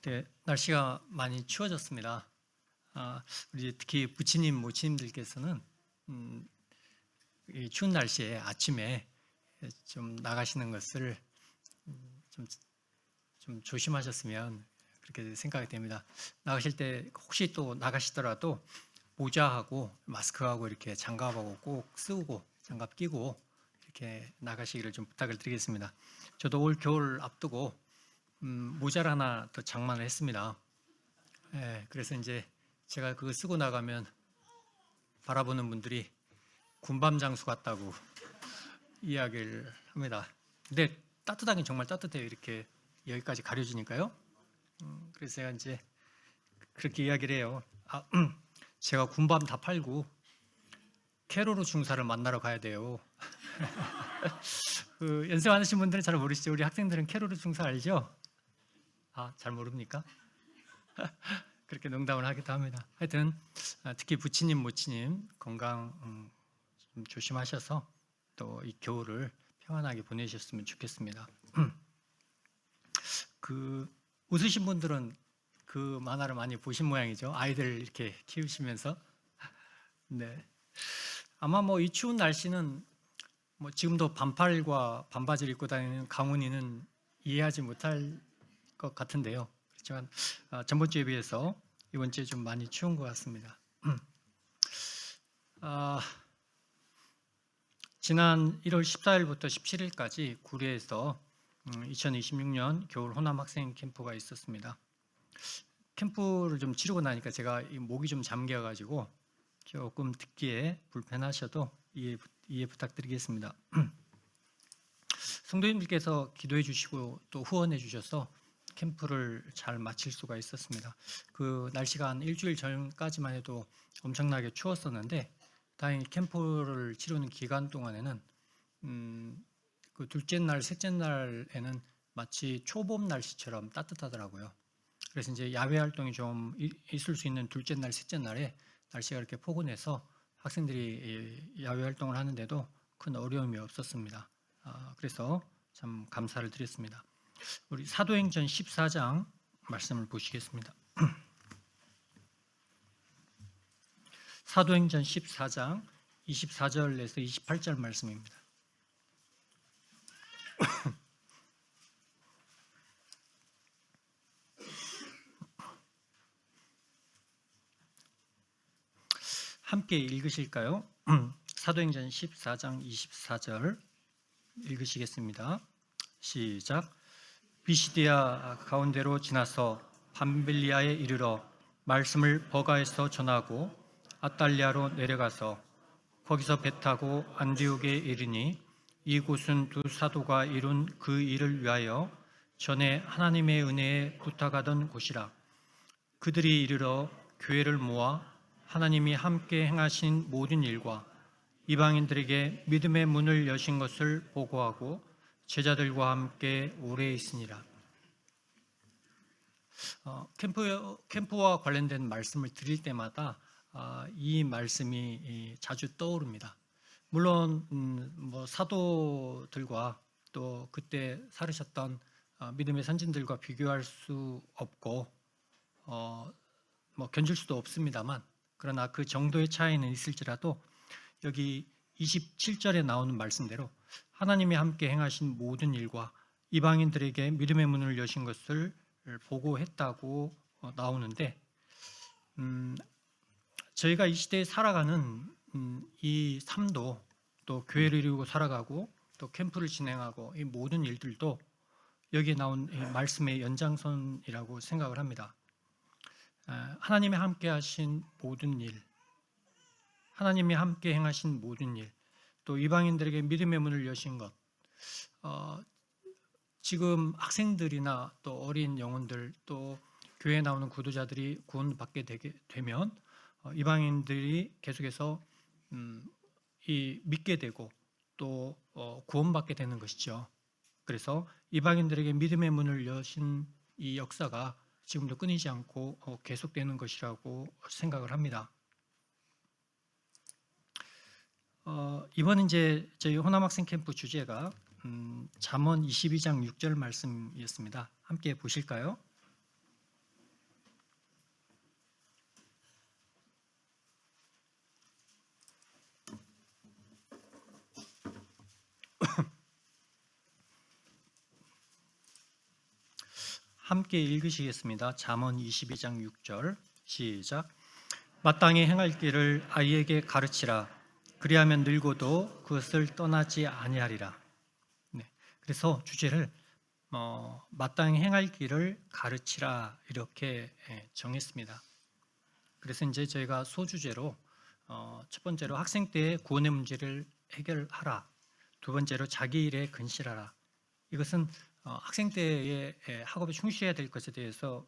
네, 날씨가 많이 추워졌습니다. 우리 특히 부치님, 모치님들께서는 이 추운 날씨에 아침에 좀 나가시는 것을 좀, 좀 조심하셨으면 그렇게 생각이 됩니다. 나가실 때 혹시 또 나가시더라도 모자하고 마스크하고 이렇게 장갑하고 꼭 쓰고 장갑 끼고 이렇게 나가시기를 좀 부탁을 드리겠습니다. 저도 올 겨울 앞두고 모자를 하나 더 장만을 했습니다. 그래서 이제 제가 그거 쓰고 나가면 바라보는 분들이 군밤 장수 같다고 이야기를 합니다. 근데 따뜻하긴 정말 따뜻해요. 이렇게 여기까지 가려지니까요. 그래서 제가 이제 그렇게 이야기를 해요. 제가 군밤 다 팔고 캐로로 중사를 만나러 가야 돼요. 그 연세 많으신 분들은 잘 모르시죠? 우리 학생들은 캐로로 중사 알죠? 잘 모릅니까? 그렇게 농담을 하기도 합니다. 하여튼 특히 부치님, 모치님 건강 좀 조심하셔서 또 이 겨울을 평안하게 보내셨으면 좋겠습니다. 그 웃으신 분들은 그 만화를 많이 보신 모양이죠. 아이들 이렇게 키우시면서. 네. 아마 뭐 이 추운 날씨는 뭐 지금도 반팔과 반바지를 입고 다니는 강훈이는 이해하지 못할 것 같은데요. 그렇지만 전번 주에 비해서 이번 주에 좀 많이 추운 것 같습니다. 지난 1월 14일부터 17일까지 구례에서 2026년 겨울 호남 학생 캠프가 있었습니다. 캠프를 좀 치르고 나니까 제가 목이 좀 잠겨가지고 조금 듣기에 불편하셔도 이해 부탁드리겠습니다. 성도님들께서 기도해 주시고 또 후원해 주셔서 캠프를 잘 마칠 수가 있었습니다. 그 날씨가 한 일주일 전까지만 해도 엄청나게 추웠었는데 다행히 캠프를 치르는 기간 동안에는 그 둘째 날, 셋째 날에는 마치 초봄 날씨처럼 따뜻하더라고요. 그래서 이제 야외 활동이 좀 있을 수 있는 둘째 날, 셋째 날에 날씨가 이렇게 포근해서 학생들이 야외 활동을 하는데도 큰 어려움이 없었습니다. 그래서 참 감사를 드렸습니다. 우리 사도행전 14장 말씀을 보시겠습니다. 사도행전 14장 24절에서 28절 말씀입니다. 함께 읽으실까요? 사도행전 14장 24절 읽으시겠습니다. 시작. 비시디아 가운데로 지나서 밤빌리아에 이르러 말씀을 버가에서 전하고 아탈리아로 내려가서 거기서 배 타고 안디옥에 이르니 이곳은 두 사도가 이룬 그 일을 위하여 전에 하나님의 은혜에 부탁하던 곳이라. 그들이 이르러 교회를 모아 하나님이 함께 행하신 모든 일과 이방인들에게 믿음의 문을 여신 것을 보고하고 제자들과 함께 오래 있으니라. 캠프와 관련된 말씀을 드릴 때마다 이 말씀이 자주 떠오릅니다. 물론 뭐 사도들과 또 그때 살으셨던 믿음의 선진들과 비교할 수 없고 뭐 견줄 수도 없습니다만, 그러나 그 정도의 차이는 있을지라도 여기 27절에 나오는 말씀대로 하나님이 함께 행하신 모든 일과 이방인들에게 믿음의 문을 여신 것을 보고했다고 나오는데, 저희가 이 시대에 살아가는 이 삶도, 또 교회를 이루고 살아가고 또 캠프를 진행하고 이 모든 일들도 여기에 나온 이 말씀의 연장선이라고 생각을 합니다. 하나님이 함께 하신 모든 일, 하나님이 함께 행하신 모든 일, 또 이방인들에게 믿음의 문을 여신 것, 지금 학생들이나 또 어린 영혼들, 또 교회에 나오는 구도자들이 구원받게 되면 이방인들이 계속해서 믿게 되고 또 구원받게 되는 것이죠. 그래서 이방인들에게 믿음의 문을 여신 이 역사가 지금도 끊이지 않고 계속되는 것이라고 생각을 합니다. 이번 이제 저희 호남학생 캠프 주제가 잠언 22장 6절 말씀이었습니다. 함께 보실까요? 함께 읽으시겠습니다. 잠언 22장 6절 시작. 마땅히 행할 길을 아이에게 가르치라. 그리하면 늙어도 그것을 떠나지 아니하리라. 네, 그래서 주제를 마땅히 행할 길을 가르치라 이렇게 정했습니다. 그래서 이제 저희가 소주제로 첫 번째로 학생 때의 구원의 문제를 해결하라. 두 번째로 자기 일에 근실하라. 이것은 학생 때의 학업에 충실해야 될 것에 대해서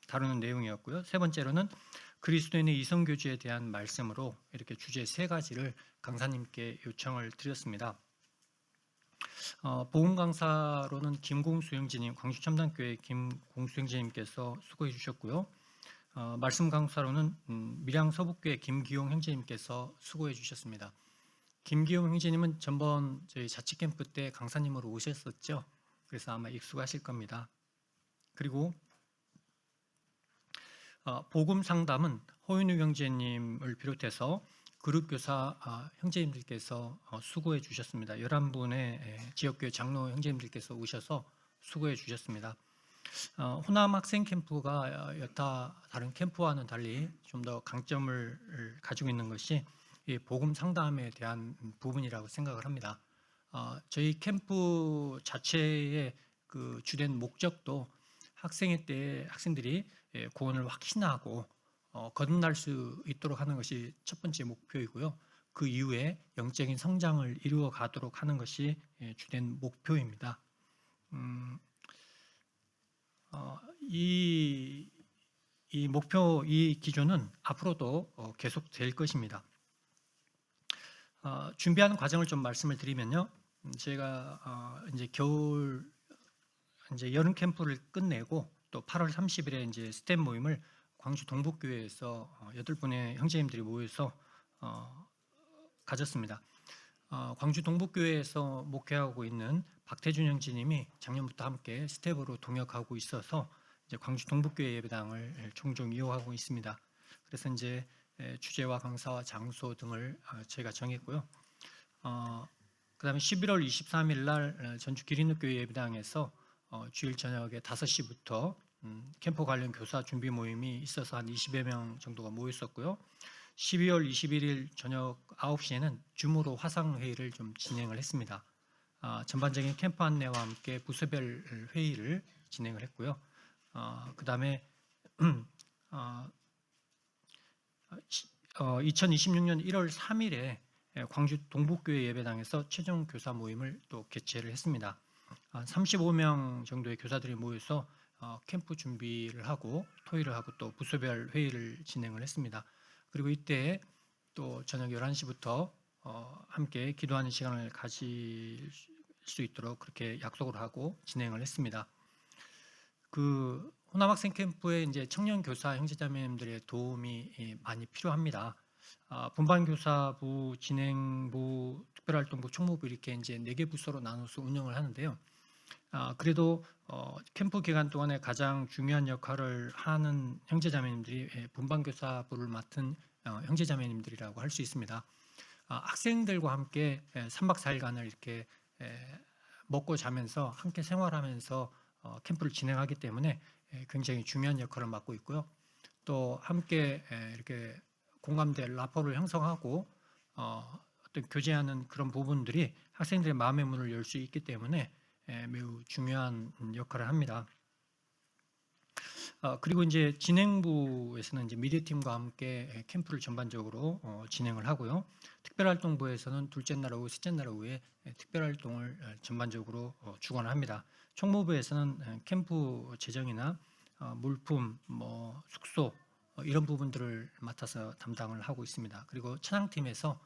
다루는 내용이었고요. 세 번째로는 그리스도인의 이성교주에 대한 말씀으로 이렇게 주제 세 가지를 강사님께 요청을 드렸습니다. 복음 강사로는 김공수 형제님, 광주첨단교회 김공수 형제님께서 수고해 주셨고요. 말씀 강사로는 밀양 서북교회 김기용 형제님께서 수고해 주셨습니다. 김기용 형제님은 전번 저희 자치 캠프 때 강사님으로 오셨었죠. 그래서 아마 익숙하실 겁니다. 그리고 복음 상담은 허윤우 형제님을 비롯해서 그룹교사 형제님들께서 수고해 주셨습니다. 11분의 지역교회 장로 형제님들께서 오셔서 수고해 주셨습니다. 호남 학생 캠프가 여타 다른 캠프와는 달리 좀 더 강점을 가지고 있는 것이 이 복음 상담에 대한 부분이라고 생각을 합니다. 저희 캠프 자체의 그 주된 목적도 학생회 때 학생들이 구원을 확신하고 거듭날 수 있도록 하는 것이 첫 번째 목표이고요. 그 이후에 영적인 성장을 이루어 가도록 하는 것이 주된 목표입니다. 이 목표, 이 기조는 앞으로도 계속될 것입니다. 준비하는 과정을 좀 말씀을 드리면요, 제가 이제 겨울 이제 여름 캠프를 끝내고 또 8월 30일에 이제 스텝 모임을 광주 동북교회에서 8분의 형제님들이 모여서 가졌습니다. 광주 동북교회에서 목회하고 있는 박태준 형제님이 작년부터 함께 스텝으로 동역하고 있어서 이제 광주 동북교회 예배당을 종종 이용하고 있습니다. 그래서 이제 주제와 강사와 장소 등을 저희가 정했고요. 그다음에 11월 23일 날 전주 기린교회 예배당에서 주일 저녁에 5시부터 캠프 관련 교사 준비 모임이 있어서 한 20여 명 정도가 모였었고요. 12월 21일 저녁 9시에는 줌으로 화상회의를 좀 진행을 했습니다. 전반적인 캠프 안내와 함께 부서별 회의를 진행을 했고요. 그 다음에 2026년 1월 3일에 광주 동북교회 예배당에서 최종 교사 모임을 또 개최를 했습니다. 35명 정도의 교사들이 모여서 캠프 준비를 하고 토의를 하고 또 부서별 회의를 진행을 했습니다. 그리고 이때 또 저녁 11시부터 함께 기도하는 시간을 가질 수 있도록 그렇게 약속을 하고 진행을 했습니다. 그 호남 학생 캠프에 이제 청년 교사 형제자매님들의 도움이 많이 필요합니다. 분반교사부, 진행부, 특별활동부, 총무부 이렇게 이제 4개 부서로 나눠서 운영을 하는데요. 그래도 캠프 기간 동안에 가장 중요한 역할을 하는 형제자매님들이 분반교사부를 맡은 형제자매님들이라고 할 수 있습니다. 학생들과 함께 3박 4일간을 이렇게 먹고 자면서 함께 생활하면서 캠프를 진행하기 때문에 굉장히 중요한 역할을 맡고 있고요. 또 함께 이렇게 공감대, 라포를 형성하고 어떤 교제하는 그런 부분들이 학생들의 마음의 문을 열 수 있기 때문에 매우 중요한 역할을 합니다. 그리고 이제 진행부에서는 이제 미디어팀과 함께 캠프를 전반적으로 진행을 하고요. 특별활동부에서는 둘째 날 오후, 셋째 날 오후에 특별활동을 전반적으로 주관을 합니다. 총무부에서는 캠프 재정이나 물품, 숙소 이런 부분들을 맡아서 담당을 하고 있습니다. 그리고 찬양팀에서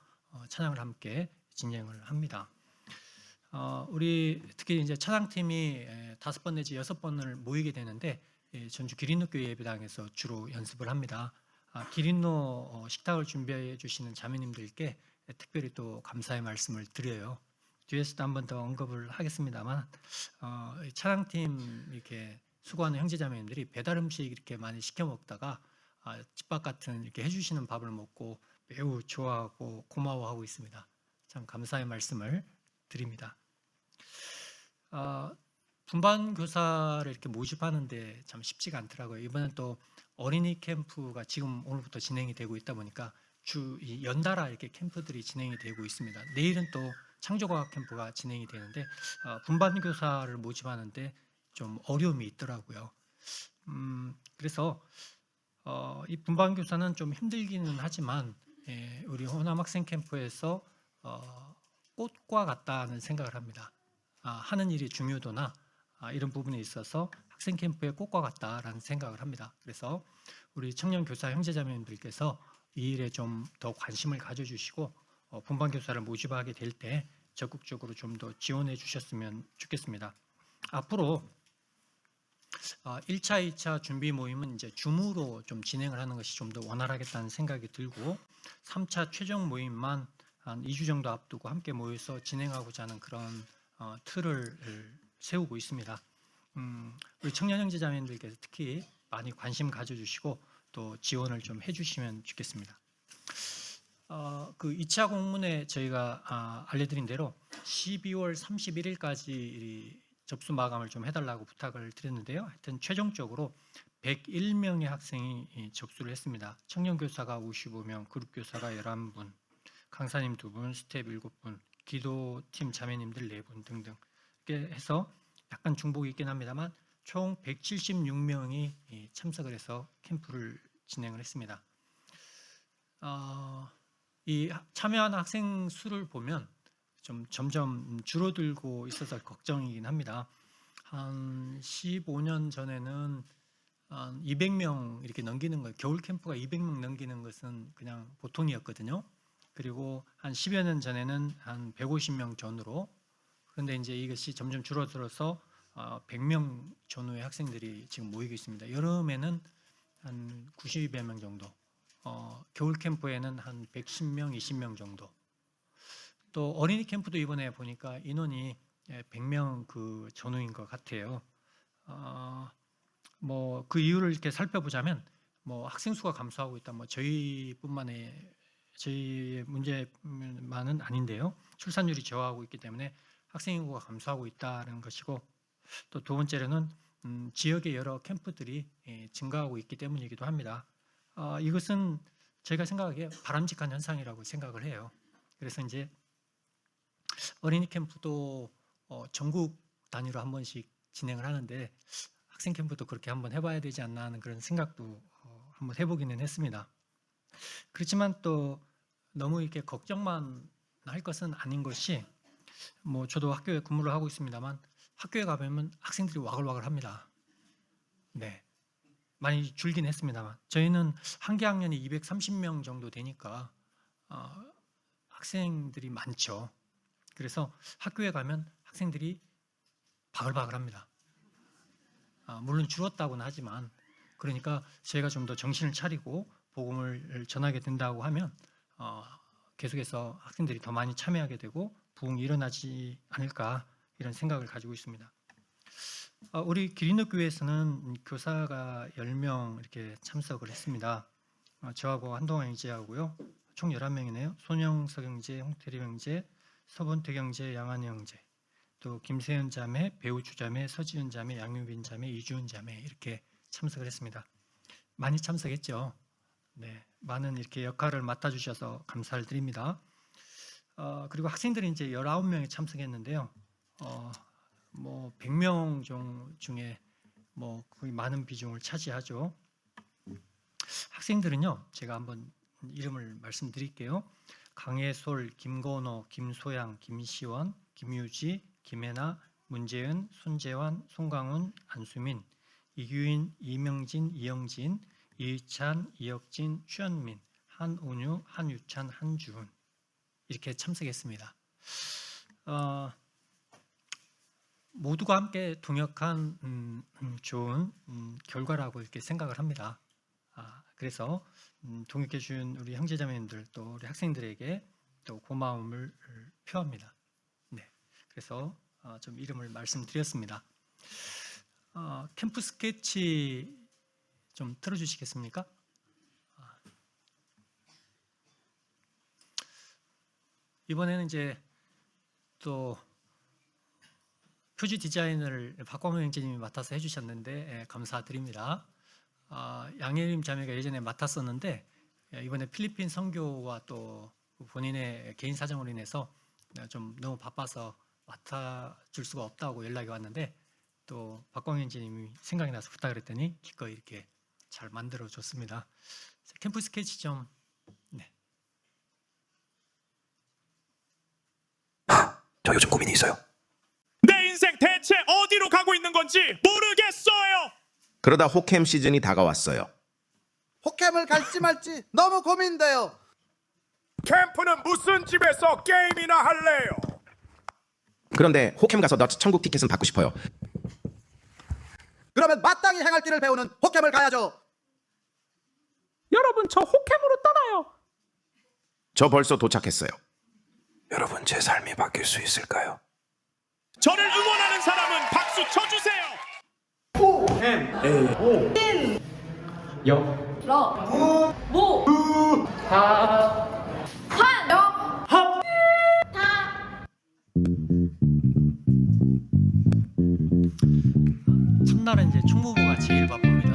찬양을 함께 진행을 합니다. 우리 특히 이제 찬양팀이 5번 내지 6번을 모이게 되는데 전주 기린노교회 예배당에서 주로 연습을 합니다. 기린노 식탁을 준비해 주시는 자매님들께 특별히 또 감사의 말씀을 드려요. 뒤에서도 한 번 더 언급을 하겠습니다만 찬양팀 이렇게 수고하는 형제자매님들이 배달 음식 이렇게 많이 시켜 먹다가 집밥 같은 이렇게 해주시는 밥을 먹고 매우 좋아하고 고마워하고 있습니다. 참 감사의 말씀을 드립니다. 분반 교사를 이렇게 모집하는데 참 쉽지가 않더라고요. 이번엔 또 어린이 캠프가 지금 오늘부터 진행이 되고 있다 보니까 연달아 이렇게 캠프들이 진행이 되고 있습니다. 내일은 또 창조과학 캠프가 진행이 되는데 분반 교사를 모집하는데 좀 어려움이 있더라고요. 그래서 이 분반 교사는 좀 힘들기는 하지만 우리 호남 학생 캠프에서 꽃과 같다는 생각을 합니다. 하는 일의 중요도나 이런 부분에 있어서 학생 캠프의 꽃과 같다라는 생각을 합니다. 그래서 우리 청년 교사 형제자매님들께서 이 일에 좀 더 관심을 가져주시고 분반 교사를 모집하게 될 때 적극적으로 좀 더 지원해 주셨으면 좋겠습니다. 앞으로 1차, 2차 준비 모임은 이제 줌으로 좀 진행을 하는 것이 좀 더 원활하겠다는 생각이 들고 3차 최종 모임만 한 2주 정도 앞두고 함께 모여서 진행하고자 하는 그런 틀을 세우고 있습니다. 우리 청년 형제자매님들께서 특히 많이 관심 가져주시고 또 지원을 좀 해주시면 좋겠습니다. 그 2차 공문에 저희가 알려드린 대로 12월 31일까지 접수 마감을 좀 해달라고 부탁을 드렸는데요. 하여튼 최종적으로 101명의 학생이 접수를 했습니다. 청년교사가 55명, 그룹교사가 11분, 강사님 2분, 스텝 7분, 기도팀 자매님들 4분 등등 이렇게 해서 약간 중복이 있긴 합니다만 총 176명이 참석을 해서 캠프를 진행을 했습니다. 이 참여하는 학생 수를 보면 좀 점점 줄어들고 있어서 걱정이긴 합니다. 한 15년 전에는 한 200명 이렇게 넘기는 거, 겨울 캠프가 200명 넘기는 것은 그냥 보통이었거든요. 그리고 한 10여 년 전에는 한 150명 전후로, 그런데 이제 이것이 점점 줄어들어서 100명 전후의 학생들이 지금 모이고 있습니다. 여름에는 한 90여 명 정도, 겨울 캠프에는 한 110명, 20명 정도. 또 어린이 캠프도 이번에 보니까 인원이 100명 그 전후인 것 같아요. 뭐 그 이유를 이렇게 살펴보자면 뭐 학생 수가 감소하고 있다. 뭐 저희의 문제만은 아닌데요. 출산율이 저하고 있기 때문에 학생 인구가 감소하고 있다는 것이고, 또 두 번째로는 지역의 여러 캠프들이 증가하고 있기 때문이기도 합니다. 이것은 제가 생각하기에 바람직한 현상이라고 생각을 해요. 그래서 이제 어린이 캠프도 전국 단위로 한 번씩 진행을 하는데 학생 캠프도 그렇게 한번 해봐야 되지 않나 하는 그런 생각도 한번 해보기는 했습니다. 그렇지만 또 너무 이렇게 걱정만 할 것은 아닌 것이, 뭐 저도 학교에 근무를 하고 있습니다만 학교에 가보면 학생들이 와글와글 합니다. 네, 많이 줄긴 했습니다만 저희는 한 개 학년이 230명 정도 되니까 학생들이 많죠. 그래서 학교에 가면 학생들이 바글바글합니다. 물론 줄었다고는 하지만, 그러니까 저희가 좀 더 정신을 차리고 복음을 전하게 된다고 하면 계속해서 학생들이 더 많이 참여하게 되고 부흥이 일어나지 않을까, 이런 생각을 가지고 있습니다. 우리 기린노교회에서는 교사가 10명 이렇게 참석을 했습니다. 저하고 한동안 형제하고요. 총 11명이네요. 손영석 형제, 홍태리 형제, 서본택 형제, 양한희 형제, 또 김세현 자매, 배우주 자매, 서지은 자매, 양유빈 자매, 이주은 자매 이렇게 참석을 했습니다. 많이 참석했죠. 네, 많은 이렇게 역할을 맡아주셔서 감사를 드립니다. 그리고 학생들이 이제 19명이 참석했는데요. 뭐 100명 중에 뭐 거의 많은 비중을 차지하죠. 학생들은요, 제가 한번 이름을 말씀드릴게요. 강예솔, 김건호, 김소양, 김시원, 김유지, 김혜나, 문재은, 손재환, 송강훈, 안수민, 이규인, 이명진, 이영진, 이희찬, 이혁진, 추현민, 한온유, 한유찬, 한주훈 이렇게 참석했습니다. 모두가 함께 동역한 좋은 결과라고 이렇게 생각을 합니다. 그래서 동역해 주신 우리 형제자매님들 또 우리 학생들에게 또 고마움을 표합니다. 네, 그래서 좀 이름을 말씀드렸습니다. 캠프 스케치 좀 틀어주시겠습니까? 이번에는 이제 또 표지 디자인을 박광호 형제님이 맡아서 해주셨는데 감사드립니다. 양예림 자매가 예전에 맡았었는데 이번에 필리핀 선교와 또 본인의 개인 사정으로 인해서 좀 너무 바빠서 맡아줄 수가 없다고 연락이 왔는데 또 박광호 형제님이 생각이 나서 부탁을 했더니 기꺼이 이렇게 잘 만들어 줬습니다. 캠프 스케치 좀. 네. 저 요즘 고민이 있어요. 내 인생 대체 어디로 가고 있는 건지 모르겠어요. 그러다 호캠 시즌이 다가왔어요. 호캠을 갈지 말지 너무 고민돼요. 캠프는 무슨 집에서 게임이나 할래요? 그런데 호캠 가서 너 천국 티켓은 받고 싶어요. 그러면 마땅히 행할 길을 배우는 호캠을 가야죠. 여러분 저 호캠으로 떠나요. 저 벌써 도착했어요. 여러분 제 삶이 바뀔 수 있을까요? 저를 응원하는 사람은 박수 쳐주세요. 첫날은 이제 총무부가 제일 바쁩니다.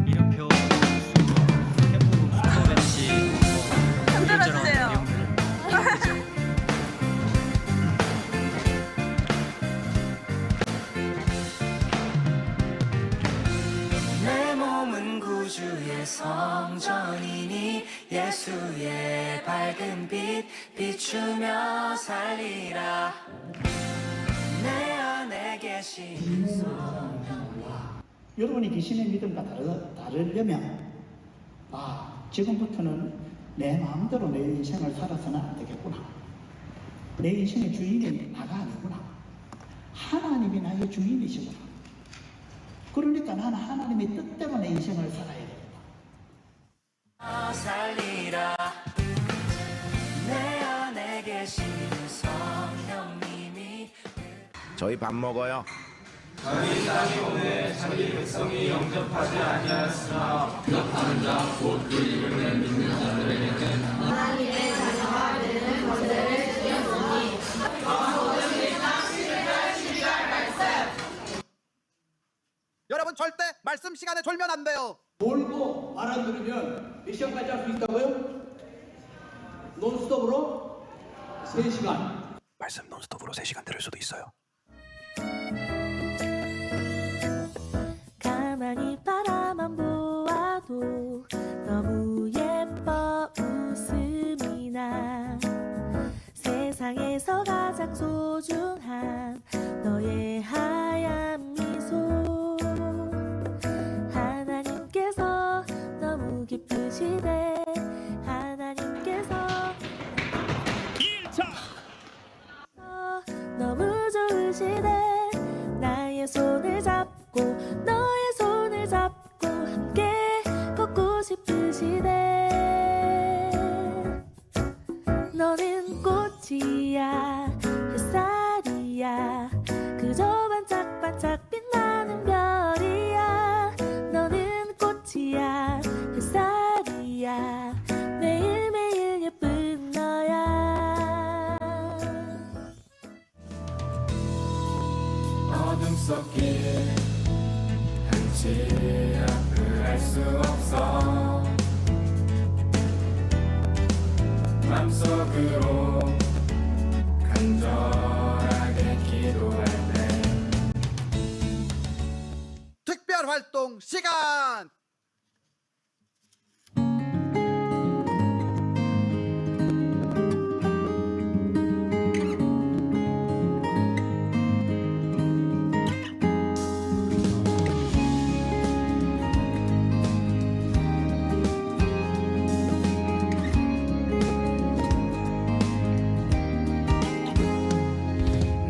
이름표, 캠프 숙소 배치, 이런저런 내용들. 그죠? 내 몸은 구주의 성전이니 예수의 밝은 빛 비추며 살리라. 내 안에 계신 여러분이 귀신의 믿음과 다르려면 지금부터는 내 마음대로 내 인생을 살아서는 안 되겠구나. 내 인생의 주인이 나가 아니구나. 하나님이 나의 주인이시구나. 그러니까 나는 하나님의 뜻대로 내 인생을 살아야 되겠다. 살리라. 내 안에 계신 성령님이 저희 밥 먹어요. 여러분 절대 말씀 시간에 졸면 안 돼요. 몰고 말 안 들으면 몇 시간까지 할 수 있다고요? 논스톱으로 3시간. 말씀 논스톱으로 3시간 들을 수도 있어요. 가만히 바라만 보아도 너무 예뻐 웃음이 나. 세상에서 가장 소중한 너의 하얀 미소. 하나님께서 너무 기쁘시대. 하나님께서 2일차 너무 좋으시대. 나의 손을 잡고 너의 손을 잡고 함께 걷고 싶으시대. 너는 꽃이야 햇살이야 그저 반짝반짝 빛나는 별이야. 너는 꽃이야 햇살이야 매일매일 예쁜 너야. 어둠 속길 한치 앞을 알 수 없어. 맘속으로 간절하게 기도할 때 특별 활동 시간.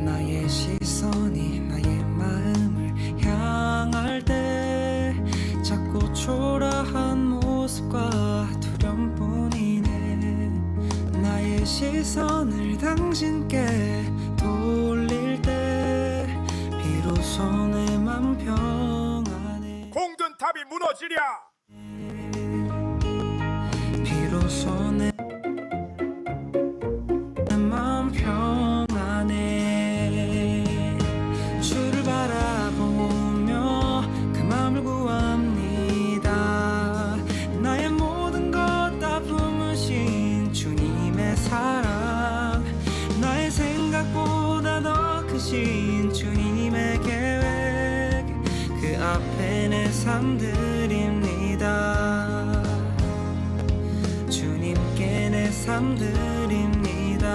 나의 시선이 나의 마음을 향할 때 자꾸 초라한 모습과 두려움뿐이네. 나의 시선을 당신께 돌릴 때 비로소 내 맘 평안해. 공든탑이 무너지랴. 비로소 내 맘 평안해. 앞에 내 삶 드립니다. 주님께 내 삶 드립니다.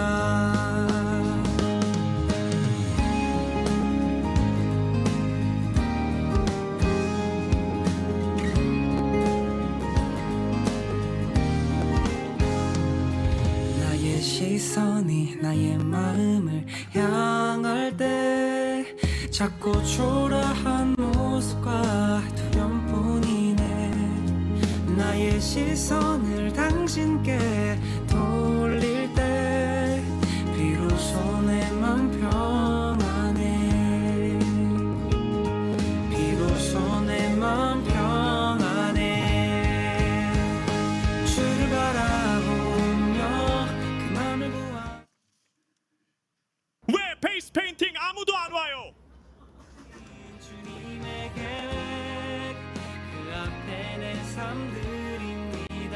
나의 시선이 나의 마음을 향할 때 자꾸 초라한 모습과 두려움뿐이네. 나의 시선을 당신께 돌릴 때 비로소 내 맘 평안해. 비로소 내 맘 평안해. 주를 바라보며 그 맘을 구하. 왜 페이스 페인팅 아무도 안 와요? 주님의 계획 그 앞에 내 삶 드립니다.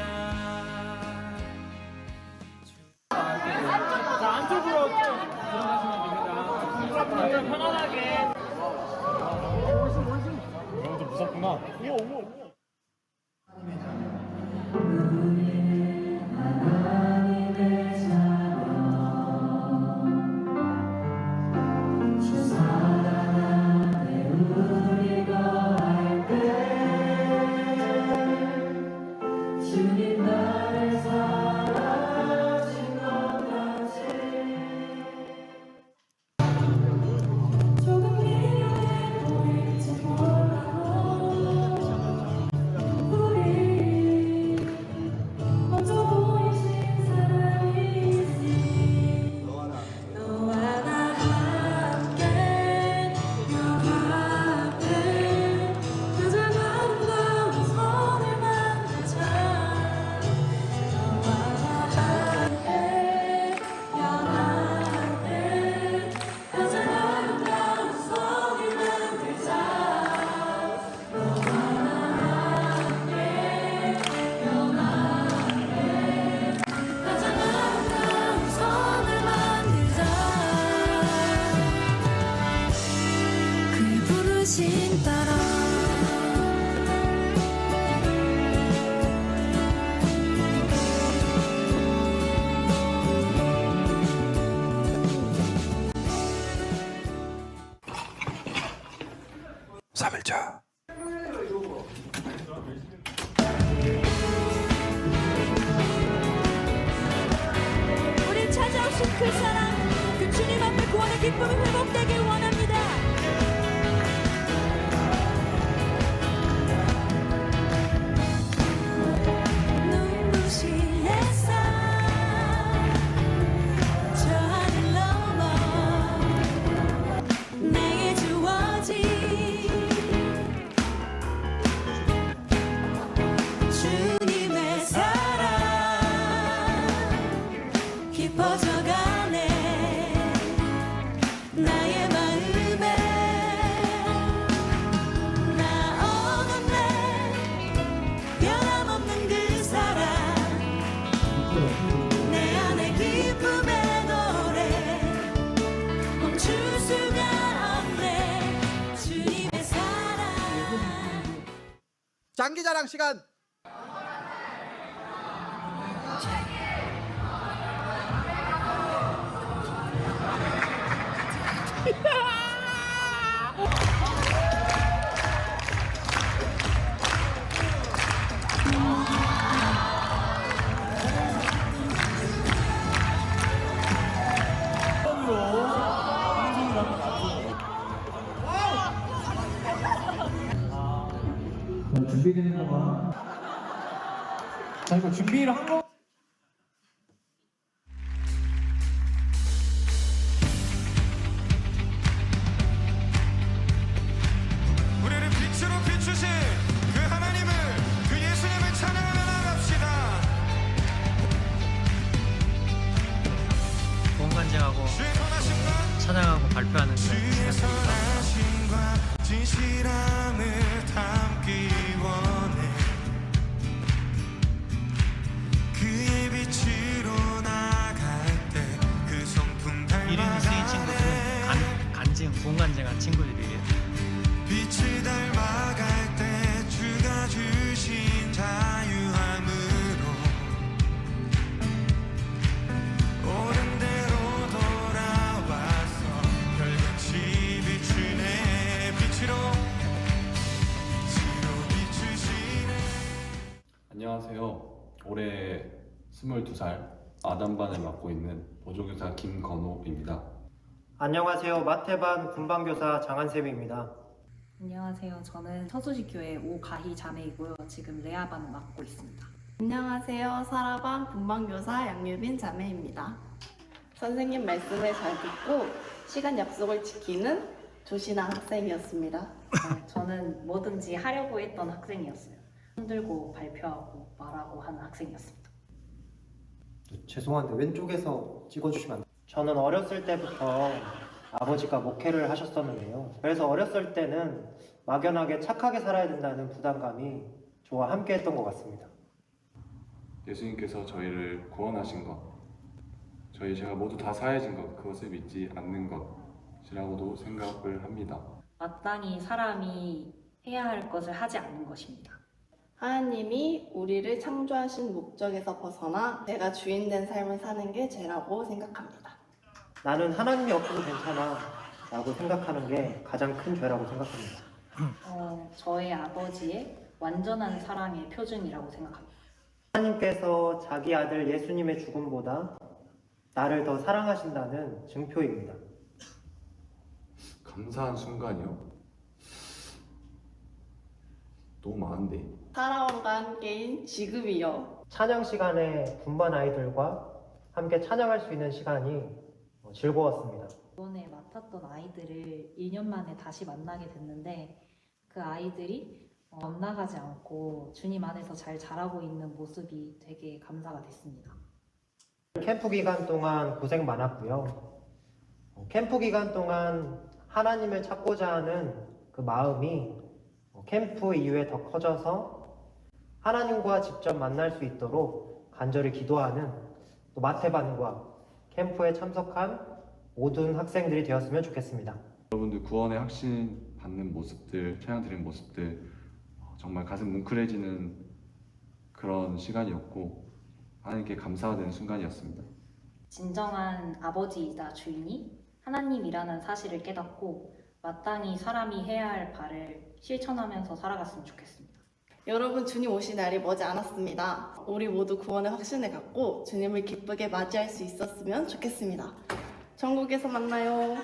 잠을 자. 우리 찾아오신 그 사랑, 그 주님 앞에 구원의 기쁨이 회복되길 원합니다. 눈부신 햇살 저 하늘 넘어 내게 주어진 주님의 사랑 깊어져가네. 나의 마음에 나 없는 변함없는 그 사랑 내 안에 기쁨의 노래 멈출 수가 없네. 주님의 사랑. 장기자랑 시간. 준비되는 거만. 자, 이거 준비를 한 거. 우리를 빛으로 비추신 그 하나님을, 그 예수님을 찬양하며 나갑시다. 구원 간증하고 주의 선하심과 찬양하고 발표하는 주의 그런 시간입니다. 선하심과 진실함을 담기 원해. 그 안녕하세요. 올해 22살 아담반을 맡고 있는 보조교사 김건호입니다. 안녕하세요. 마태반 군방교사 장한쌤입니다. 안녕하세요. 저는 서수지교회 오가희 자매이고요. 지금 레아반을 맡고 있습니다. 안녕하세요. 사라반 분방교사 양유빈 자매입니다. 선생님 말씀을 잘 듣고 시간 약속을 지키는 조신한 학생이었습니다. 저는 뭐든지 하려고 했던 학생이었어요. 흔들고 발표하고 말하고 하는 학생이었습니다. 죄송한데 왼쪽에서 찍어주시면 안 돼요? 저는 어렸을 때부터 아버지가 목회를 하셨었는데요. 그래서 어렸을 때는 막연하게 착하게 살아야 된다는 부담감이 저와 함께 했던 것 같습니다. 예수님께서 저희를 구원하신 것, 제가 모두 다 사해진 것, 그것을 믿지 않는 것이라고도 생각을 합니다. 마땅히 사람이 해야 할 것을 하지 않는 것입니다. 하나님이 우리를 창조하신 목적에서 벗어나 내가 주인된 삶을 사는 게 죄라고 생각합니다. 나는 하나님이 없어도 괜찮아 라고 생각하는 게 가장 큰 죄라고 생각합니다. 저의 아버지의 완전한 사랑의 표준이라고 생각합니다. 하나님께서 자기 아들 예수님의 죽음보다 나를 더 사랑하신다는 증표입니다. 감사한 순간이요? 너무 많은데. 살아온과 함께인 지금이요. 찬양 시간에 분반 아이들과 함께 찬양할 수 있는 시간이 즐거웠습니다. 이번에 맡았던 아이들을 1년 만에 다시 만나게 됐는데 그 아이들이 엇나가지 않고 주님 안에서 잘 자라고 있는 모습이 되게 감사가 됐습니다. 캠프 기간 동안 고생 많았고요. 캠프 기간 동안 하나님을 찾고자 하는 그 마음이 캠프 이후에 더 커져서 하나님과 직접 만날 수 있도록 간절히 기도하는 또 마태반과 캠프에 참석한 모든 학생들이 되었으면 좋겠습니다. 여러분들 구원의 확신 받는 모습들, 찬양 드리는 모습들 정말 가슴 뭉클해지는 그런 시간이었고 하나님께 감사가 되는 순간이었습니다. 진정한 아버지이자 주인이 하나님이라는 사실을 깨닫고 마땅히 사람이 해야 할 바를 실천하면서 살아갔으면 좋겠습니다. 여러분, 주님 오신 날이 머지 않았습니다. 우리 모두 구원의 확신을 갖고 주님을 기쁘게 맞이할 수 있었으면 좋겠습니다. 천국에서 만나요.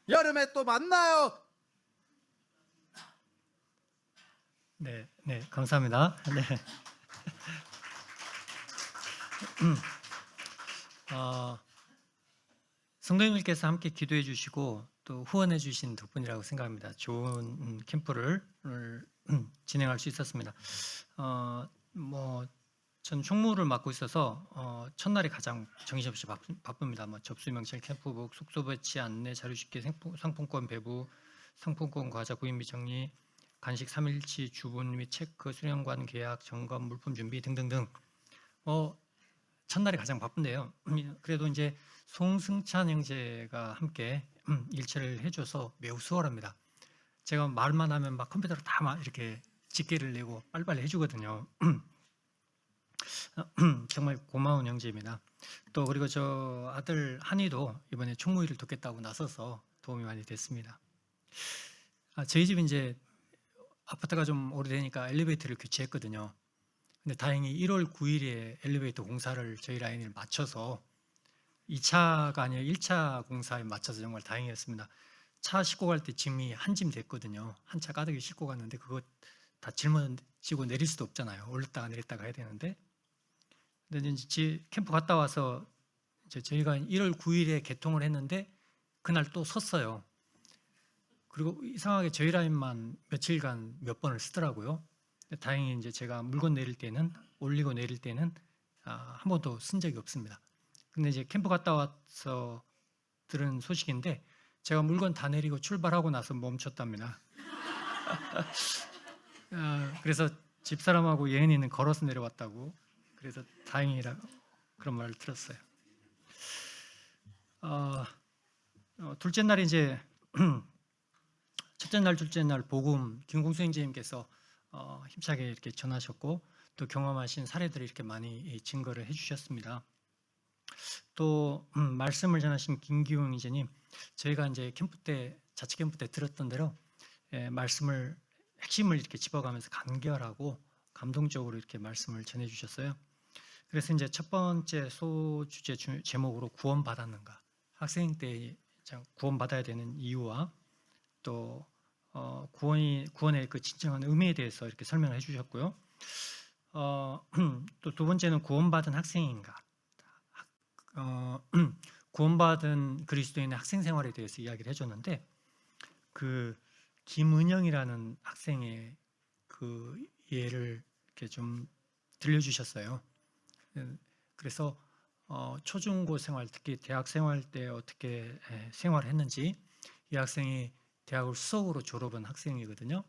여름에 또 만나요. 네, 감사합니다. 네. 성도님들께서 함께 기도해 주시고 또 후원해 주신 덕분이라고 생각합니다. 좋은 캠프를 진행할 수 있었습니다. 전 총무를 맡고 있어서 첫날이 가장 정신없이 바쁩니다. 접수 명찰, 캠프북, 숙소 배치, 안내, 자료 집계, 상품권 배부, 상품권 과자 구입 및 정리, 간식 3일치 주분 및 체크, 수령관 계약, 점검, 물품 준비 등등등. 첫날이 가장 바쁜데요. 그래도 이제 송승찬 형제가 함께 일처리를 해줘서 매우 수월합니다. 제가 말만 하면 막 컴퓨터로 다 막 이렇게 집계를 내고 빨리빨리 해주거든요. 정말 고마운 형제입니다. 또 그리고 저 아들 한이도 이번에 총무일을 돕겠다고 나서서 도움이 많이 됐습니다. 저희 집 이제 아파트가 좀 오래되니까 엘리베이터를 교체했거든요. 근데 다행히 1월 9일에 엘리베이터 공사를 저희 라인을 마쳐서 2차가 아니라 1차 공사에 맞춰서 정말 다행이었습니다. 차 싣고 갈 때 짐이 한 짐 됐거든요. 한 차 가득히 싣고 갔는데 그거 다 짊어지고 내릴 수도 없잖아요. 올렸다가 내렸다가 해야 되는데. 근데 이제 캠프 갔다 와서 이제 저희가 1월 9일에 개통을 했는데 그날 또 섰어요. 그리고 이상하게 저희 라인만 며칠간 몇 번을 쓰더라고요. 다행히 이제 제가 물건 내릴 때는 올리고 내릴 때는 한 번도 쓴 적이 없습니다. 근데 이제 캠프 갔다 와서 들은 소식인데 제가 물건 다 내리고 출발하고 나서 멈췄답니다. 그래서 집사람하고 예은이는 걸어서 내려왔다고. 그래서 다행이라고 그런 말을 들었어요. 둘째 날 이제 첫째 날, 둘째 날 복음 김공수 형제님께서 힘차게 이렇게 전하셨고 또 경험하신 사례들을 이렇게 많이 증거를 해주셨습니다. 또 말씀을 전하신 김기웅 이제님, 저희가 이제 캠프 때 자치 캠프 때 들었던 대로 말씀을 핵심을 이렇게 짚어가면서 간결하고 감동적으로 이렇게 말씀을 전해주셨어요. 그래서 이제 첫 번째 소주제 제목으로 구원받았는가, 학생 때 구원받아야 되는 이유와 또 구원의 그 진정한 의미에 대해서 이렇게 설명을 해주셨고요. 또 두 번째는 구원받은 학생인가, 구원받은 그리스도인의 학생 생활에 대해서 이야기를 해줬는데, 그 김은영이라는 학생의 그 예를 이렇게 좀 들려주셨어요. 그래서 초중고 생활, 특히 대학 생활 때 어떻게 생활했는지, 이 학생이 대학을 수석으로 졸업한 학생이거든요.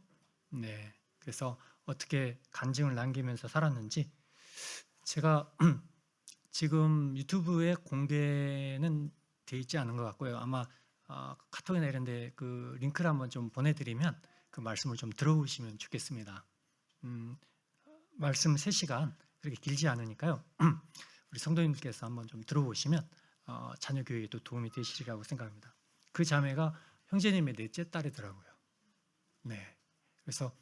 네, 그래서 어떻게 간증을 남기면서 살았는지, 제가 지금 유튜브에 공개는 돼 있지 않은 것 같고요. 아마 카톡이나 이런 데 그 링크를 한번 좀 보내드리면 그 말씀을 좀 들어보시면 좋겠습니다. 말씀 3시간 그렇게 길지 않으니까요. 우리 성도님께서 한번 좀 들어보시면 자녀 교육에도 도움이 되시리라고 생각합니다. 그 자매가 형제님의 넷째 딸이더라고요. 네, 그래서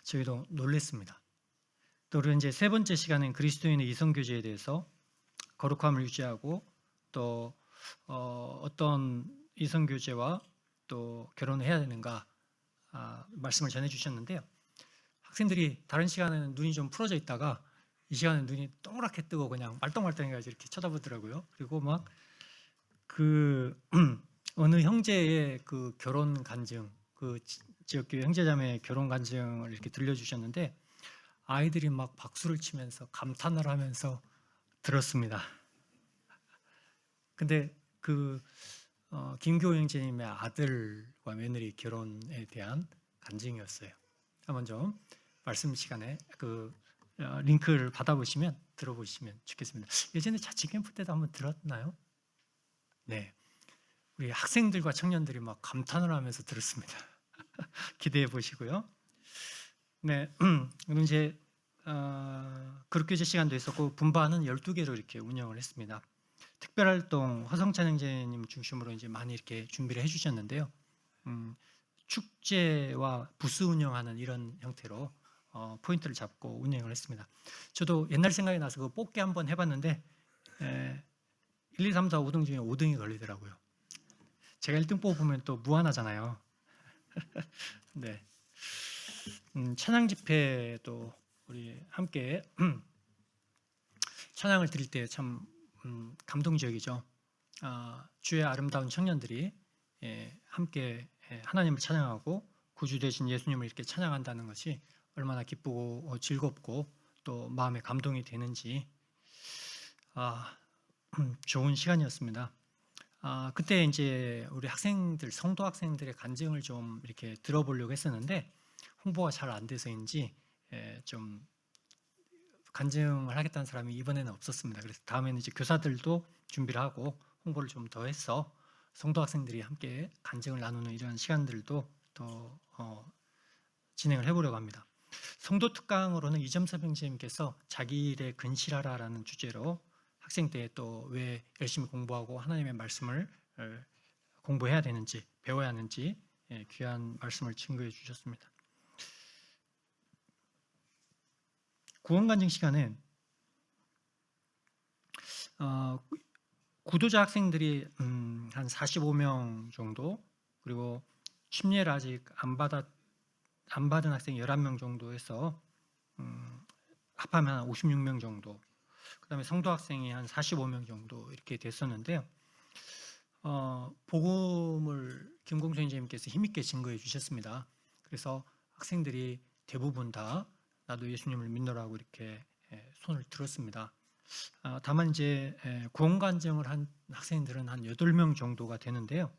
저희도 놀랬습니다. 또 이제 세 번째 시간은 그리스도인의 이성교제에 대해서 거룩함을 유지하고 또 어떤 이성교제와 또 결혼을 해야 되는가 말씀을 전해주셨는데요. 학생들이 다른 시간에는 눈이 좀 풀어져 있다가 이 시간에 눈이 동그랗게 뜨고 그냥 말똥말똥해가지고 이렇게 쳐다보더라고요. 그리고 막 그 어느 형제의 그 결혼 간증, 그 지역교회 형제자매의 결혼 간증을 이렇게 들려주셨는데, 아이들이 막 박수를 치면서 감탄을 하면서 들었습니다. 근데 그 김교호 형제님의 아들과 며느리 결혼에 대한 간증이었어요. 한번 좀 말씀 시간에 그 링크를 받아보시면 들어보시면 좋겠습니다. 예전에 자치 캠프 때도 한번 들었나요? 네, 우리 학생들과 청년들이 막 감탄을 하면서 들었습니다. 기대해 보시고요. 네, 오늘 이제 그룹교제 시간도 있었고 분반은 12개로 이렇게 운영을 했습니다. 특별활동 화성찬 형제님 중심으로 이제 많이 이렇게 준비를 해주셨는데요. 축제와 부스 운영하는 이런 형태로 포인트를 잡고 운영을 했습니다. 저도 옛날 생각이 나서 그 뽑기 한번 해봤는데 1, 2, 3, 4, 5등 중에 5등이 걸리더라고요. 제가 1등 뽑으면 또 무한하잖아요. 네, 찬양 집회도 우리 함께 찬양을 드릴 때 참 감동적이죠. 주의 아름다운 청년들이 함께 하나님을 찬양하고 구주 되신 예수님을 이렇게 찬양한다는 것이 얼마나 기쁘고 즐겁고 또 마음에 감동이 되는지 좋은 시간이었습니다. 그때 이제 우리 학생들, 성도 학생들의 간증을 좀 이렇게 들어보려고 했었는데 홍보가 잘 안 돼서인지 좀 간증을 하겠다는 사람이 이번에는 없었습니다. 그래서 다음에는 이제 교사들도 준비를 하고 홍보를 좀 더 해서 성도 학생들이 함께 간증을 나누는 이런 시간들도 더 진행을 해보려고 합니다. 성도 특강으로는 이점섭 형제님께서 자기 일에 근실하라라는 주제로 학생 때 또 왜 열심히 공부하고 하나님의 말씀을 공부해야 되는지 배워야 하는지 귀한 말씀을 증거해 주셨습니다. 구원간증 시간은 구도자 학생들이 한 45명 정도, 그리고 침례를 아직 안 받은 학생이 11명 정도 해서 합하면 한 56명 정도, 그 다음에 성도 학생이 한 45명 정도 이렇게 됐었는데요. 복음을 김공선 선생님께서 힘있게 증거해 주셨습니다. 그래서 학생들이 대부분 다 나도 예수님을 믿노라고 이렇게 손을 들었습니다. 다만 이제 구원 간증을 한 학생들은 한 8명 정도가 되는데요.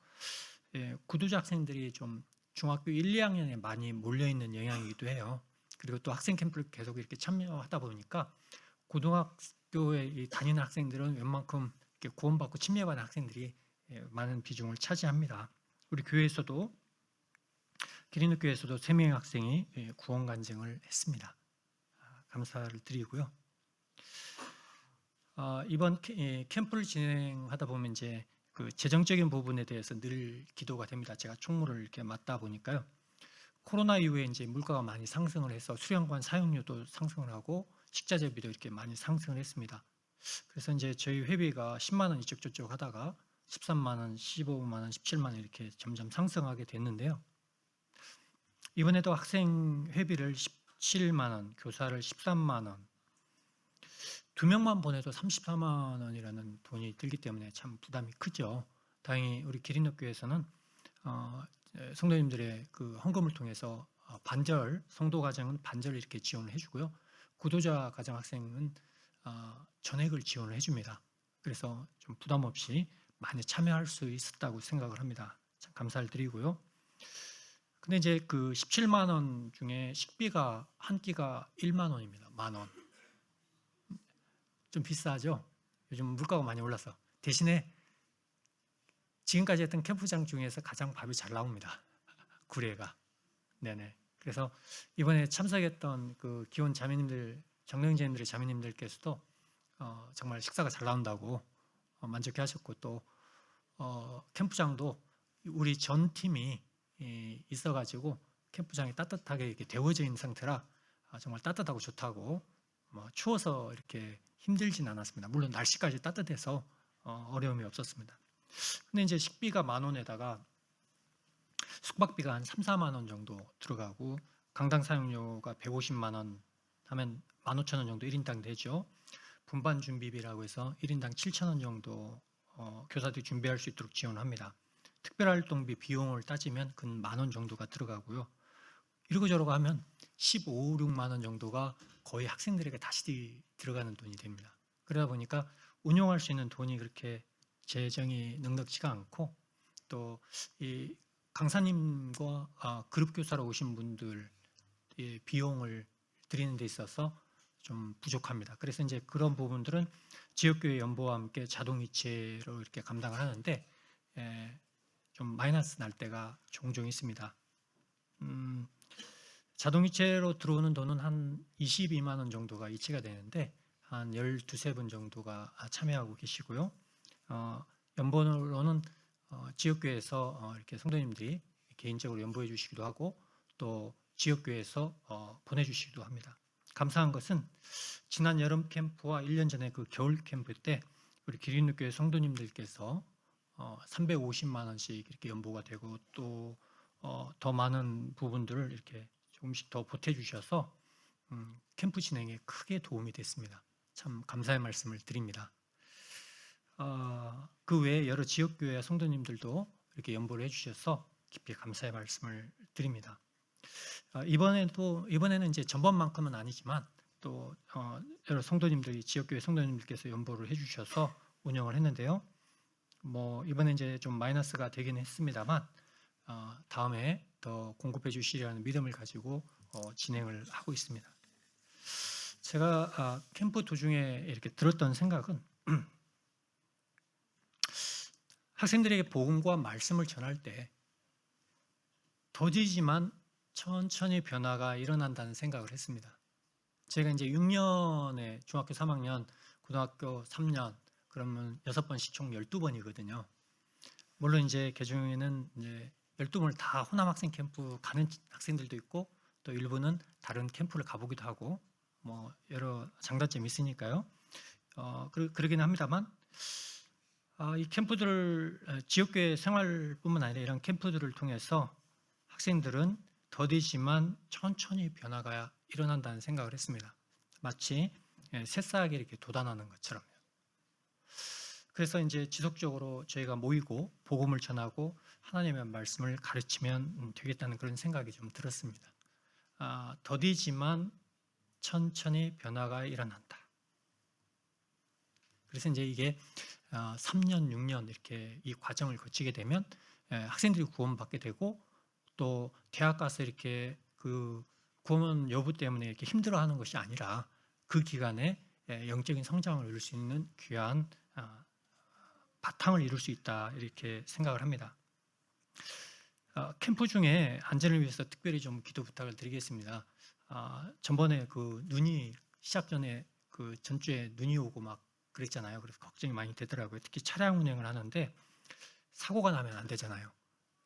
구도자 학생들이 좀 중학교 1, 2학년에 많이 몰려있는 영향이기도 해요. 그리고 또 학생 캠프를 계속 이렇게 참여하다 보니까 고등학교에 다니는 학생들은 웬만큼 이렇게 구원받고 침례받은 학생들이 많은 비중을 차지합니다. 우리 교회에서도 기린노 교회에서도 3명의 학생이 구원 간증을 했습니다. 감사를 드리고요. 이번 캠프를 진행하다 보면 이제 그 재정적인 부분에 대해서 늘 기도가 됩니다. 제가 총무를 이렇게 맡다 보니까요. 코로나 이후에 이제 물가가 많이 상승을 해서 수령관 사용료도 상승을 하고 식자재비도 이렇게 많이 상승을 했습니다. 그래서 이제 저희 회비가 10만 원 이쪽저쪽 하다가 13만 원, 15만 원, 17만 원 이렇게 점점 상승하게 됐는데요. 이번에도 학생 회비를 17만 원, 교사를 13만 원, 2명만 보내도 34만 원이라는 돈이 들기 때문에 참 부담이 크죠. 다행히 우리 기린독교에서는 성도님들의 그 헌금을 통해서 반절, 성도 가정은 반절 이렇게 지원을 해주고요. 구도자 가정 학생은 전액을 지원을 해줍니다. 그래서 좀 부담 없이 많이 참여할 수 있었다고 생각을 합니다. 참 감사를 드리고요. 근데 이제 그 17만 원 중에 식비가 한 끼가 1만 원입니다. 10,000원. 좀 비싸죠? 요즘 물가가 많이 올라서. 대신에 지금까지 했던 캠프장 중에서 가장 밥이 잘 나옵니다. 구례가. 네네. 그래서 이번에 참석했던 그 기혼 자매님들, 정령제님들의 자매님들께서도 정말 식사가 잘 나온다고 만족해 하셨고, 또 캠프장도 우리 전 팀이 있어가지고 캠프장이 따뜻하게 이렇게 데워져 있는 상태라 정말 따뜻하고 좋다고, 추워서 이렇게 힘들진 않았습니다. 물론 날씨까지 따뜻해서 어려움이 없었습니다. 근데 이제 식비가 10,000원에다가 숙박비가 한 3, 4만 원 정도 들어가고, 강당 사용료가 150만 원 하면 15,000원 정도 1인당 되죠. 분반 준비비라고 해서 1인당 7,000원 정도 교사들이 준비할 수 있도록 지원합니다. 특별활동비 비용을 따지면 근 10,000원 정도가 들어가고요. 이러고 저러고 하면 15, 16만 원 정도가 거의 학생들에게 다시 들어가는 돈이 됩니다. 그러다 보니까 운용할 수 있는 돈이 그렇게 재정이 넉넉지가 않고, 또 이 강사님과 그룹 교사로 오신 분들 비용을 드리는 데 있어서 좀 부족합니다. 그래서 이제 그런 부분들은 지역교회 연보와 함께 자동이체로 이렇게 감당을 하는데 좀 마이너스 날 때가 종종 있습니다. 자동이체로 들어오는 돈은 한 22만 원 정도가 이체가 되는데 한 12분 정도가 참여하고 계시고요. 연보로는 지역교회에서 이렇게 성도님들이 개인적으로 연보해 주시기도 하고, 또 지역교회에서 보내주시기도 합니다. 감사한 것은 지난 여름 캠프와 1년 전에 그 겨울 캠프 때 우리 기린교회 성도님들께서 350만 원씩 이렇게 연보가 되고, 또 더 많은 부분들을 이렇게 조금씩 더 보태주셔서 캠프 진행에 크게 도움이 됐습니다. 참 감사의 말씀을 드립니다. 그 외에 여러 지역교회 성도님들도 이렇게 연보를 해주셔서 깊이 감사의 말씀을 드립니다. 이번에는 이제 전번만큼은 아니지만 또 여러 성도님들이, 지역교회 성도님들께서 연보를 해주셔서 운영을 했는데요. 이번에 이제 좀 마이너스가 되긴 했습니다만 다음에 더 공급해 주시리라는 믿음을 가지고 진행을 하고 있습니다. 제가 캠프 도중에 이렇게 들었던 생각은 학생들에게 복음과 말씀을 전할 때 더디지만 천천히 변화가 일어난다는 생각을 했습니다. 제가 이제 6년에 중학교 3학년, 고등학교 3년, 그러면 6번씩 총 12번이거든요. 물론 이제 개중에는 이제 12번을 다 호남 학생 캠프 가는 학생들도 있고, 또 일부는 다른 캠프를 가보기도 하고, 여러 장단점이 있으니까요. 그러긴 합니다만, 이 캠프들을, 지역교회 생활뿐만 아니라 이런 캠프들을 통해서 학생들은 더디지만 천천히 변화가 일어난다는 생각을 했습니다. 마치 새싹이 이렇게 돋아나는 것처럼요. 그래서 이제 지속적으로 저희가 모이고 복음을 전하고 하나님의 말씀을 가르치면 되겠다는 그런 생각이 좀 들었습니다. 더디지만 천천히 변화가 일어난다. 그래서 이제 이게 3년, 6년 이렇게 이 과정을 거치게 되면 학생들이 구원받게 되고, 또 대학 가서 이렇게 그 구원 여부 때문에 이렇게 힘들어하는 것이 아니라 그 기간에 영적인 성장을 이룰 수 있는 귀한 바탕을 이룰 수 있다, 이렇게 생각을 합니다. 캠프 중에 안전을 위해서 특별히 좀 기도 부탁을 드리겠습니다. 전번에 그 눈이 시작 전에 그 전주에 눈이 오고 막 그랬잖아요. 그래서 걱정이 많이 되더라고요. 특히 차량 운행을 하는데 사고가 나면 안 되잖아요.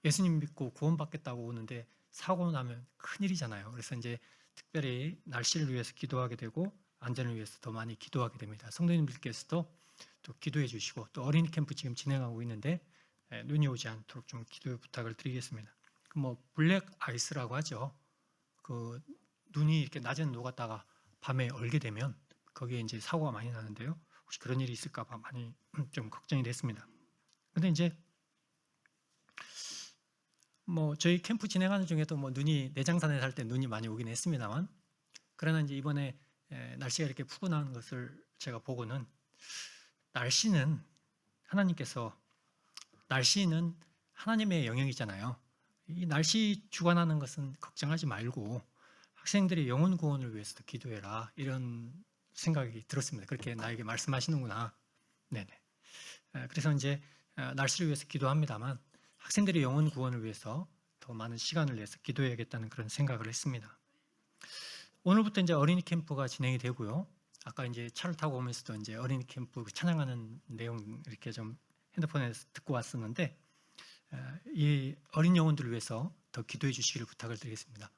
예수님 믿고 구원받겠다고 오는데 사고 나면 큰일이잖아요. 그래서 이제 특별히 날씨를 위해서 기도하게 되고 안전을 위해서 더 많이 기도하게 됩니다. 성도님들께서도 또 기도해 주시고, 또 어린이 캠프 지금 진행하고 있는데 눈이 오지 않도록 좀 기도 부탁을 드리겠습니다. 뭐 블랙 아이스라고 하죠. 그 눈이 이렇게 낮에는 녹았다가 밤에 얼게 되면 거기에 이제 사고가 많이 나는데요. 혹시 그런 일이 있을까봐 많이 좀 걱정이 됐습니다. 근데 이제 뭐 저희 캠프 진행하는 중에도 뭐 눈이, 내장산에 살 때 눈이 많이 오긴 했습니다만, 그러나 이제 이번에 날씨가 이렇게 푸근한 것을 제가 보고는, 날씨는 하나님의 영역이잖아요. 이 날씨 주관하는 것은 걱정하지 말고 학생들의 영혼 구원을 위해서도 기도해라, 이런 생각이 들었습니다. 그렇게 나에게 말씀하시는구나. 네네. 그래서 이제 날씨를 위해서 기도합니다만 학생들의 영혼 구원을 위해서 더 많은 시간을 내서 기도해야겠다는 그런 생각을 했습니다. 오늘부터 이제 어린이 캠프가 진행이 되고요. 아까 이제 차를 타고 오면서도 이제 어린이 캠프 찬양하는 내용 이렇게 좀 핸드폰에서 듣고 왔었는데, 이 어린 영혼들을 위해서 더 기도해 주시기를 부탁을 드리겠습니다.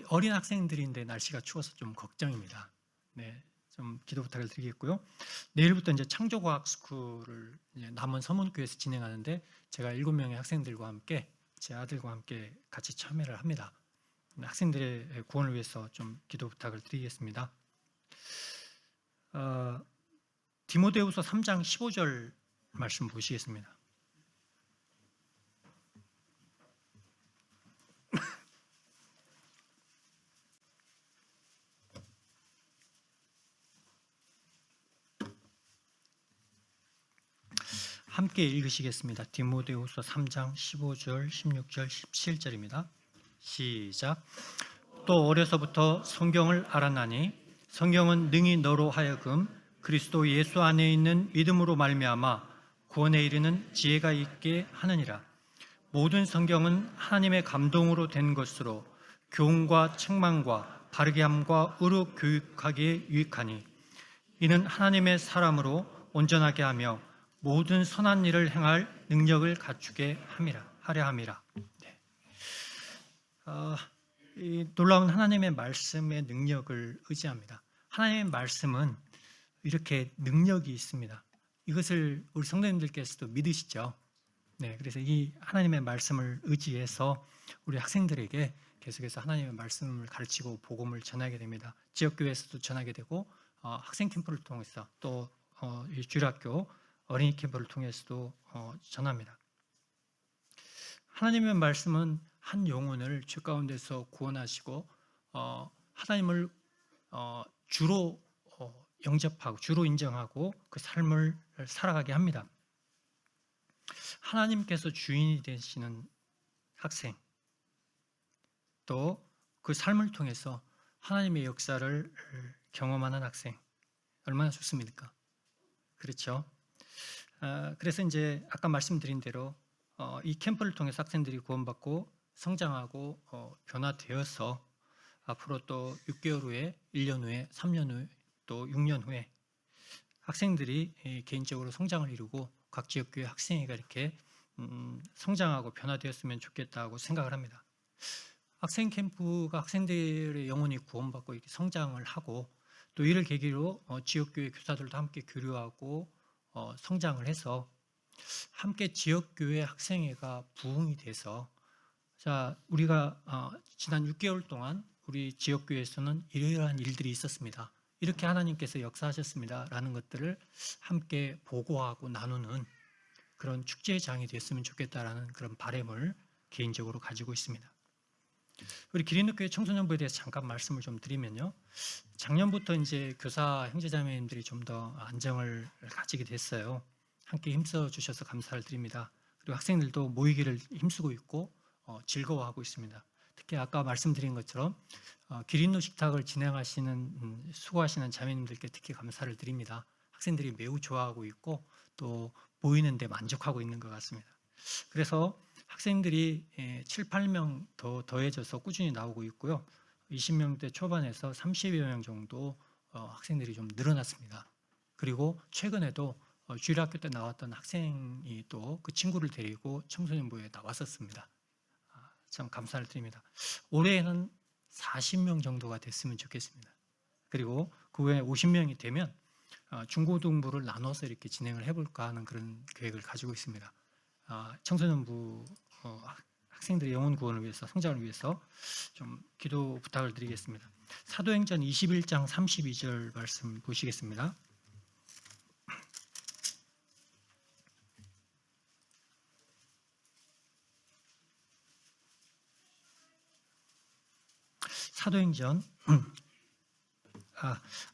어린 학생들인데 날씨가 추워서 좀 걱정입니다. 네, 좀 기도 부탁을 드리겠고요. 내일부터 이제 창조과학 스쿨을 이제 남원 서문교에서 진행하는데, 제가 7명의 학생들과 함께, 제 아들과 함께 같이 참여를 합니다. 학생들의 구원을 위해서 좀 기도 부탁을 드리겠습니다. 디모데후서 3장 15절 말씀 보시겠습니다. 함께 읽으시겠습니다. 디모데후서 3장 15절, 16절, 17절입니다. 시작. 또 어려서부터 성경을 알았나니 성경은 능히 너로 하여금 그리스도 예수 안에 있는 믿음으로 말미암아 구원에 이르는 지혜가 있게 하느니라. 모든 성경은 하나님의 감동으로 된 것으로 교훈과 책망과 바르게 함과 의로 교육하기에 유익하니 이는 하나님의 사람으로 온전하게 하며 모든 선한 일을 행할 능력을 갖추게 하려 함이라. 네. 이 놀라운 하나님의 말씀의 능력을 의지합니다. 하나님의 말씀은 이렇게 능력이 있습니다. 이것을 우리 성도님들께서도 믿으시죠? 네, 그래서 이 하나님의 말씀을 의지해서 우리 학생들에게 계속해서 하나님의 말씀을 가르치고 복음을 전하게 됩니다. 지역교회에서도 전하게 되고, 학생 캠프를 통해서 또 이 주일학교 어린이 캠프를 통해서도 전합니다. 하나님의 말씀은 한 영혼을 죄 가운데서 구원하시고 하나님을 주로 영접하고 주로 인정하고 그 삶을 살아가게 합니다. 하나님께서 주인이 되시는 학생, 또 그 삶을 통해서 하나님의 역사를 경험하는 학생, 얼마나 좋습니까? 그렇죠? 그래서 이제 아까 말씀드린 대로 이 캠프를 통해서 학생들이 구원받고 성장하고 변화되어서 앞으로 또 6개월 후에, 1년 후에, 3년 후에, 또 6년 후에 학생들이 개인적으로 성장을 이루고 각 지역교회 학생회가 이렇게 성장하고 변화되었으면 좋겠다고 생각을 합니다. 학생 캠프가 학생들의 영혼이 구원받고 이렇게 성장을 하고, 또 이를 계기로 지역교회 교사들도 함께 교류하고 성장을 해서 함께 지역교회 학생회가 부흥이 돼서, 자, 우리가 지난 6개월 동안 우리 지역교회에서는 이러한 일들이 있었습니다, 이렇게 하나님께서 역사하셨습니다 라는 것들을 함께 보고하고 나누는 그런 축제장이 됐으면 좋겠다라는 그런 바람을 개인적으로 가지고 있습니다. 우리 기린노교회 청소년부에 대해서 잠깐 말씀을 좀 드리면요, 작년부터 이제 교사 형제자매님들이 좀 더 안정을 가지게 됐어요. 함께 힘써 주셔서 감사를 드립니다. 그리고 학생들도 모이기를 힘쓰고 있고 즐거워하고 있습니다. 특히 아까 말씀드린 것처럼 기린노 식탁을 진행하시는 수고하시는 자매님들께 특히 감사를 드립니다. 학생들이 매우 좋아하고 있고 또 모이는데 만족하고 있는 것 같습니다. 그래서 학생들이 7, 8명 더해져서 꾸준히 나오고 있고요. 20명대 초반에서 30여 명 정도 학생들이 좀 늘어났습니다. 그리고 최근에도 주일학교 때 나왔던 학생이 또 그 친구를 데리고 청소년부에 나왔었습니다. 참 감사를 드립니다. 올해는 40명 정도가 됐으면 좋겠습니다. 그리고 그 후에 50명이 되면 중고등부를 나눠서 이렇게 진행을 해볼까 하는 그런 계획을 가지고 있습니다. 청소년부 학생들의 영혼 구원을 위해서, 성장을 위해서 좀 기도 부탁을 드리겠습니다. 사도행전 21장 32절 말씀 보시겠습니다. 사도행전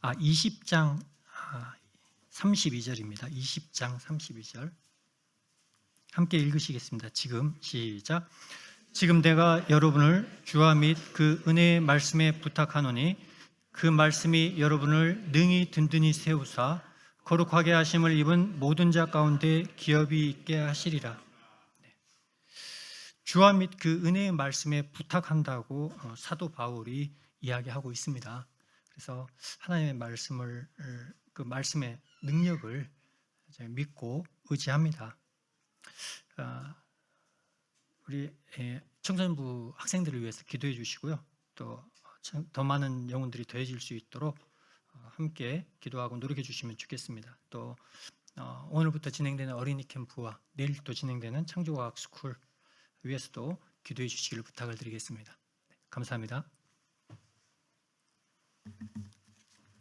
20장 32절입니다. 20장 32절 함께 읽으시겠습니다. 지금 시작. 지금 내가 여러분을 주와 및 그 은혜의 말씀에 부탁하노니 그 말씀이 여러분을 능히 든든히 세우사 거룩하게 하심을 입은 모든 자 가운데 기업이 있게 하시리라. 주와 및 그 은혜의 말씀에 부탁한다고 사도 바울이 이야기하고 있습니다. 그래서 하나님의 말씀을, 그 말씀의 능력을 믿고 의지합니다. 우리 청소년부 학생들을 위해서 기도해 주시고요. 또 더 많은 영혼들이 더해질 수 있도록 함께 기도하고 노력해 주시면 좋겠습니다. 또 오늘부터 진행되는 어린이 캠프와 내일 또 진행되는 창조과학 스쿨 위해서도 기도해 주시기를 부탁을 드리겠습니다. 감사합니다.